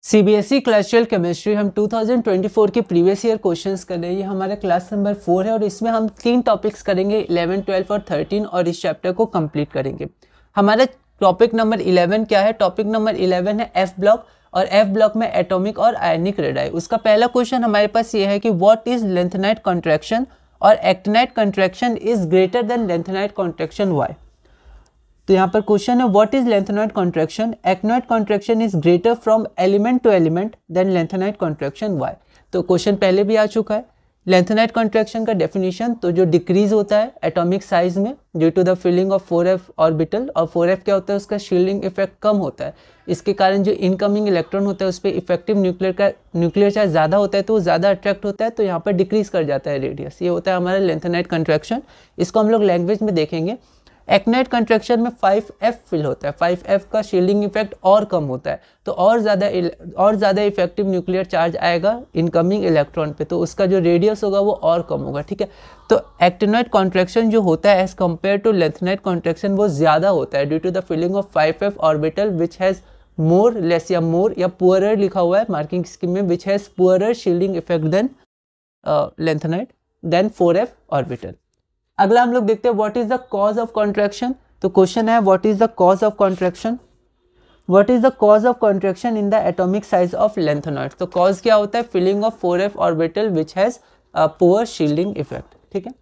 CBSE class 12 chemistry हम 2024 के previous year questions कर रहे हैं। ये हमारा क्लास नंबर 4 है और इसमें हम 3 टॉपिक्स करेंगे 11, 12 और 13 और इस चैप्टर को कंप्लीट करेंगे। हमारा टॉपिक नंबर 11 क्या है? टॉपिक नंबर 11 है एफ ब्लॉक और एफ ब्लॉक में एटॉमिक और आयनिक रेडाई। उसका पहला क्वेश्चन हमारे पास ये है कि व्हाट इज लेंथेनाइट कॉन्ट्रैक्शन और actinide contraction is greater than lanthanide contraction why. तो यहाँ पर क्वेश्चन है what is lanthanide contraction, actinide contraction is greater from element to element than lanthanide contraction why. तो क्वेश्चन पहले भी आ चुका है। लेंथेनाइट कॉन्ट्रैक्शन का डेफिनेशन तो जो डिक्रीज होता है एटॉमिक साइज में due to the filling of 4f orbital, और 4f क्या होता है, उसका शील्डिंग इफेक्ट कम होता है। इसके कारण जो इनकमिंग इलेक्ट्रॉन होता है उस पर इफेक्टिव न्यूक्लियर चार्ज ज़्यादा होता है तो वो ज़्यादा अट्रैक्ट होता है, तो यहाँ पर डिक्रीज कर जाता है रेडियस। ये होता है हमारा लेंथेनाइट कॉन्ट्रैक्शन। इसको हम लोग लैंग्वेज में देखेंगे। एक्टिनाइट कॉन्ट्रैक्शन में 5f फिल होता है, 5f का शील्डिंग इफेक्ट और कम होता है, तो और ज़्यादा इफेक्टिव न्यूक्लियर चार्ज आएगा इनकमिंग इलेक्ट्रॉन पे, तो उसका जो रेडियस होगा वो और कम होगा। ठीक है, तो एक्टिनाइट कॉन्ट्रैक्शन जो होता है as compare to lanthanide contraction वो ज़्यादा होता है due to the filling of 5f orbital which has more less या मोर या पुअरर लिखा हुआ है मार्किंग स्कीम में, which has poorer shielding effect than lanthanide than 4f orbital. अगला हम लोग देखते हैं what is the cause of contraction. तो क्वेश्चन है what is the cause of contraction, what is the cause of contraction in the atomic size of lanthanide. तो cause क्या होता है? Filling of 4f orbital which has poor shielding effect. ठीक है,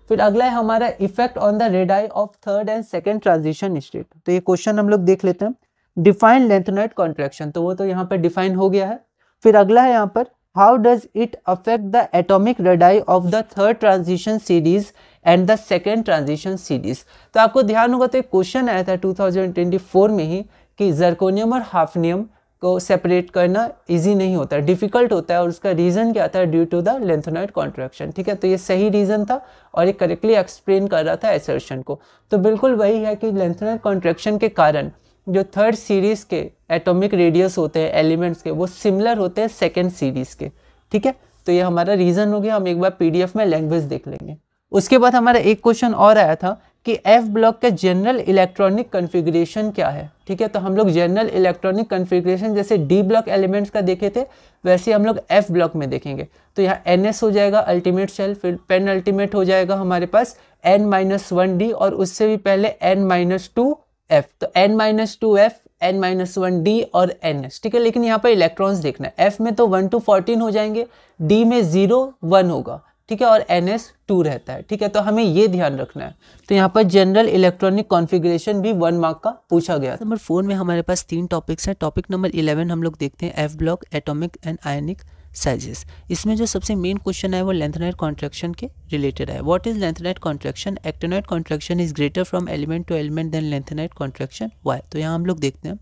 फिर अगला है हमारा effect on the radii of third and second transition state. तो ये क्वेश्चन हम लोग देख लेते हैं। डिफाइन लेंथेनाइट कॉन्ट्रैक्शन, तो वो तो यहाँ पर डिफाइन हो गया है। फिर अगला है यहाँ पर how does it affect the atomic radii of the third transition series and the second transition series. तो आपको ध्यान होगा तो एक क्वेश्चन आया था 2024 में ही कि जर्कोनियम और हाफनियम को सेपरेट करना इजी नहीं होता, डिफिकल्ट होता है, और उसका रीज़न क्या था? Due to the lanthanide contraction. ठीक है, तो ये सही रीज़न था और ये करेक्टली एक्सप्लेन कर रहा था एसर्शन को। तो बिल्कुल वही है कि लेंथेनाइट कॉन्ट्रैक्शन के कारण जो थर्ड सीरीज़ के एटॉमिक रेडियस होते हैं एलिमेंट्स के वो सिमिलर होते हैं सेकेंड सीरीज़ के। ठीक है, तो ये हमारा रीज़न हो गया। हम एक बार PDF में लैंग्वेज देख लेंगे। उसके बाद हमारा एक क्वेश्चन और आया था कि एफ ब्लॉक का जनरल इलेक्ट्रॉनिक कॉन्फ़िगरेशन क्या है। ठीक है, तो हम लोग जनरल इलेक्ट्रॉनिक कॉन्फ़िगरेशन जैसे डी ब्लॉक एलिमेंट्स का देखे थे वैसे हम लोग एफ ब्लॉक में देखेंगे। तो यहाँ NS हो जाएगा अल्टीमेट शेल, फिर पेन अल्टीमेट हो जाएगा हमारे पास N-1D और उससे भी पहले N-2F, तो N-2F, N-1D और NS। ठीक है, लेकिन यहाँ पर इलेक्ट्रॉन्स देखना है। F में तो 1 to 14 हो जाएंगे, D में 0, 1 होगा। ठीक है, और NS 2 रहता है। ठीक है, तो हमें ये ध्यान रखना है। तो यहाँ पर जनरल इलेक्ट्रॉनिक कॉन्फ़िगरेशन भी 1 मार्क का पूछा गया। नंबर 4 में हमारे पास 3 टॉपिक्स हैं। टॉपिक नंबर 11 हम लोग देखते हैं F block, atomic and ionic sizes. इसमें जो सबसे मेन क्वेश्चन है वो लेंथेनाइट कॉन्ट्रैक्शन के रिलेटेड है। What is lanthanide contraction, actinide contraction is greater from element to element than lanthanide contraction why. तो यहाँ हम लोग देखते हैं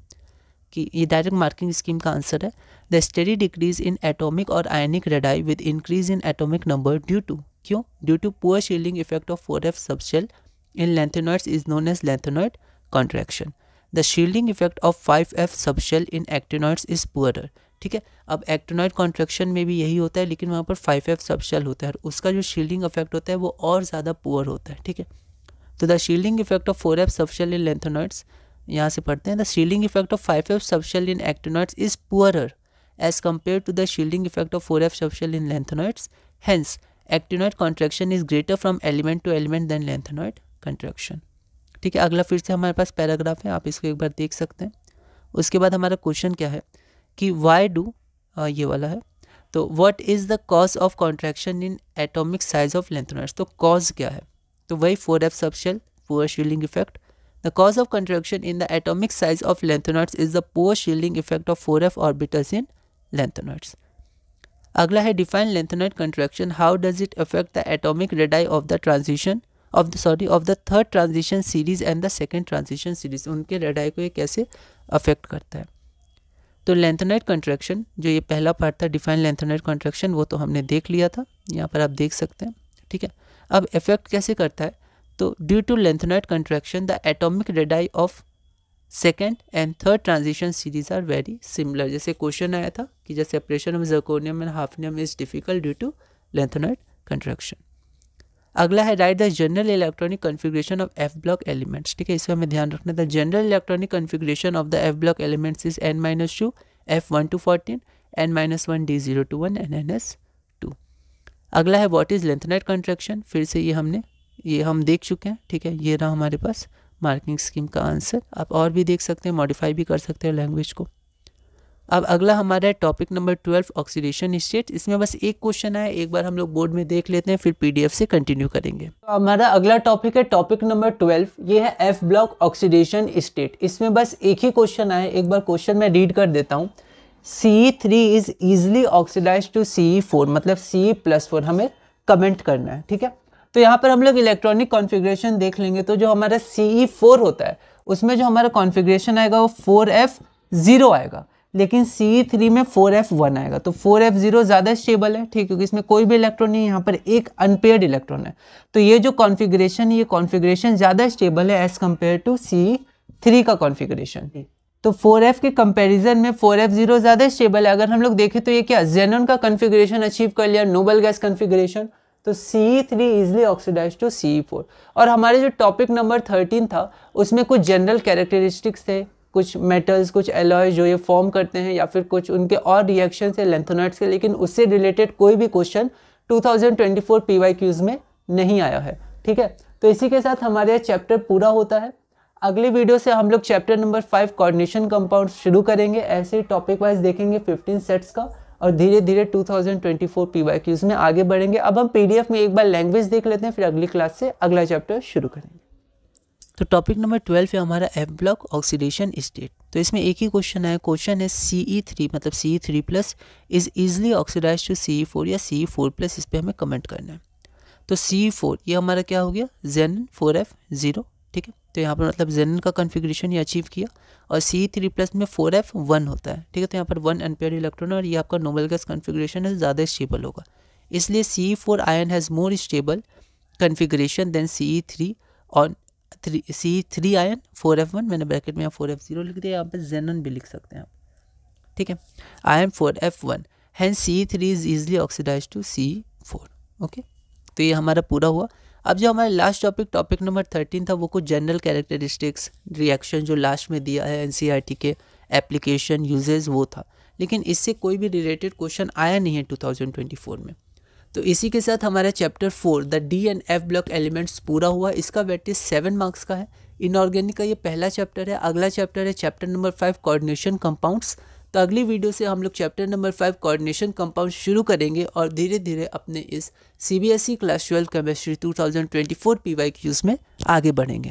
कि ये डायरेक्ट मार्किंग स्कीम का आंसर है। The steady decrease in atomic और आयनिक radii with increase in atomic number due to, क्यों? Due to poor shielding effect of 4f subshell in lanthanide is known as lanthanide contraction. The shielding effect of 5f subshell in actinoids is poorer. ठीक है, अब actinoid contraction में भी यही होता है लेकिन वहाँ पर 5f सबशेल होता है, उसका जो शील्डिंग इफेक्ट होता है वो और ज़्यादा पुअर होता है। ठीक है, तो the shielding effect of 4f subshell in lanthanide, यहाँ से पढ़ते हैं, the shielding effect of 5f subshell in actinoids is poorer as compare to the shielding effect of 4f subshell in lanthanide, hence actinoid contraction is greater from element to element than lanthanide contraction. ठीक है, अगला फिर से हमारे पास paragraph है, आप इसको एक बार देख सकते हैं। उसके बाद हमारा क्वेश्चन क्या है कि वाई डू, ये वाला है, तो what is the cause of contraction in atomic size of lanthanides. तो कॉज क्या है? तो वही 4f subshell, poor shielding effect. The cause of contraction in the atomic size of lanthanides is the poor shielding effect of 4f orbitals in lanthanides. अगला है define lanthanide contraction, how does it affect the atomic radii of the transition of the third transition series and the second transition series, उनके radii को ये कैसे affect करता है। तो lanthanide contraction जो ये पहला पार्ट था डिफाइन लेंथेनाइट कॉन्ट्रैक्शन वो तो हमने देख लिया था, यहाँ पर आप देख सकते हैं। ठीक है, अब इफेक्ट कैसे करता है? तो due to lanthanide contraction the atomic radii of second and third transition series are very similar. जैसे क्वेश्चन आया था कि जैसे separation of zirconium and hafnium is difficult due to lanthanide contraction. अगला है right the general electronic configuration of F block elements. ठीक है, इसमें हमें ध्यान रखना था general electronic configuration of the F block elements is N-2 F1 to 14, N-1 D0 to 1 and NS2। अगला है व्हाट इज़ लेंथेनाइट कॉन्ट्रैक्शन। फिर से ये हम देख चुके हैं, ठीक है। ये रहा हमारे पास मार्किंग स्कीम का आंसर। आप और भी देख सकते हैं, मॉडिफाई भी कर सकते हैं लैंग्वेज को। अब अगला हमारा है टॉपिक नंबर 12 ऑक्सीडेशन स्टेट। इसमें बस एक क्वेश्चन है, एक बार हम लोग बोर्ड में देख लेते हैं, फिर पीडीएफ से कंटिन्यू करेंगे। तो हमारा अगला टॉपिक है टॉपिक नंबर 12, ये है एफ ब्लॉक ऑक्सीडेशन स्टेट। इसमें बस एक ही क्वेश्चन आया, एक बार क्वेश्चन मैं रीड कर देता हूँ। Ce3 is easily oxidize to Ce4, मतलब Ce+4 हमें कमेंट करना है, ठीक है। तो यहाँ पर हम लोग इलेक्ट्रॉनिक कॉन्फ़िगरेशन देख लेंगे। तो जो हमारा Ce4 होता है उसमें जो हमारा कॉन्फ़िगरेशन आएगा वो 4F0 आएगा, लेकिन Ce3 में 4F1 आएगा। तो 4F0 ज़्यादा स्टेबल है, ठीक है, क्योंकि इसमें कोई भी इलेक्ट्रॉन नहीं है, यहाँ पर एक अनपेयर्ड इलेक्ट्रॉन है। तो ये जो कॉन्फ़िगरेशन है, ये कॉन्फ़िगरेशन ज़्यादा स्टेबल है एज़ कम्पेयर टू Ce3 का कॉन्फ़िगरेशन। तो 4F के कंपैरिजन में 4F0 ज़्यादा स्टेबल है। अगर हम लोग देखें तो ये क्या ज़ेनॉन का कॉन्फ़िगरेशन अचीव कर लिया, नोबल गैस कॉन्फ़िगरेशन। तो Ce3 easily oxidise to Ce4। और हमारे जो टॉपिक नंबर 13 था उसमें कुछ जनरल कैरेक्टरिस्टिक्स थे, कुछ मेटल्स, कुछ एलॉय जो ये फॉर्म करते हैं, या फिर कुछ उनके और रिएक्शन है लेंथेनाइट्स के, लेकिन उससे रिलेटेड कोई भी क्वेश्चन 2024 PYQs में नहीं आया है, ठीक है। तो इसी के साथ हमारे चैप्टर पूरा होता है। अगली वीडियो से हम लोग चैप्टर नंबर 5 कोऑर्डिनेशन कंपाउंड शुरू करेंगे। ऐसे ही टॉपिक वाइज देखेंगे 15 सेट्स का, और धीरे धीरे 2024 PYQs में आगे बढ़ेंगे। अब हम PDF में एक बार लैंग्वेज देख लेते हैं, फिर अगली क्लास से अगला चैप्टर शुरू करेंगे। तो टॉपिक नंबर 12 है हमारा एफ ब्लॉक ऑक्सीडेशन स्टेट। तो इसमें एक ही क्वेश्चन है, क्वेश्चन है Ce3 मतलब Ce3+ is easily oxidize to Ce4 या Ce4+, इस पर हमें कमेंट करना है। तो Ce4 ये हमारा क्या हो गया, Zn 4F0, ठीक है। तो यहाँ पर मतलब Zn का कॉन्फ़िगरेशन ये अचीव किया, और Ce3+ में 4F1 होता है, ठीक है। तो यहाँ पर 1 अनपेयर्ड इलेक्ट्रॉन, और ये आपका नोबल गैस कॉन्फ़िगरेशन है, ज़्यादा स्टेबल होगा, इसलिए Ce4 ion has more stable configuration than Ce3 और C3 आयन 4F1, मैंने ब्रैकेट में यहाँ 4F0 लिख दिया, यहाँ पर Xenon भी लिख सकते हैं आप, ठीक है। Ion 4F1, hence Ce3 is easily oxidize to C4, okay. तो ये हमारा पूरा हुआ। अब जो हमारा लास्ट टॉपिक नंबर 13 था, वो कुछ जनरल कैरेक्टरिस्टिक्स, रिएक्शन जो लास्ट में दिया है NCERT के, एप्लीकेशन, यूजेस, वो था, लेकिन इससे कोई भी रिलेटेड क्वेश्चन आया नहीं है 2024 में। तो इसी के साथ हमारा chapter 4 the D and F block elements पूरा हुआ। इसका वेटेज 7 मार्क्स का है। इनऑर्गेनिक का ये पहला चैप्टर है। अगला चैप्टर है चैप्टर नंबर 5 कोऑर्डिनेशन कंपाउंड्स। तो अगली वीडियो से हम लोग चैप्टर नंबर 5 कोऑर्डिनेशन कंपाउंड शुरू करेंगे, और धीरे धीरे अपने इस CBSE क्लास 12 केमिस्ट्री 2024 PYQs में आगे बढ़ेंगे।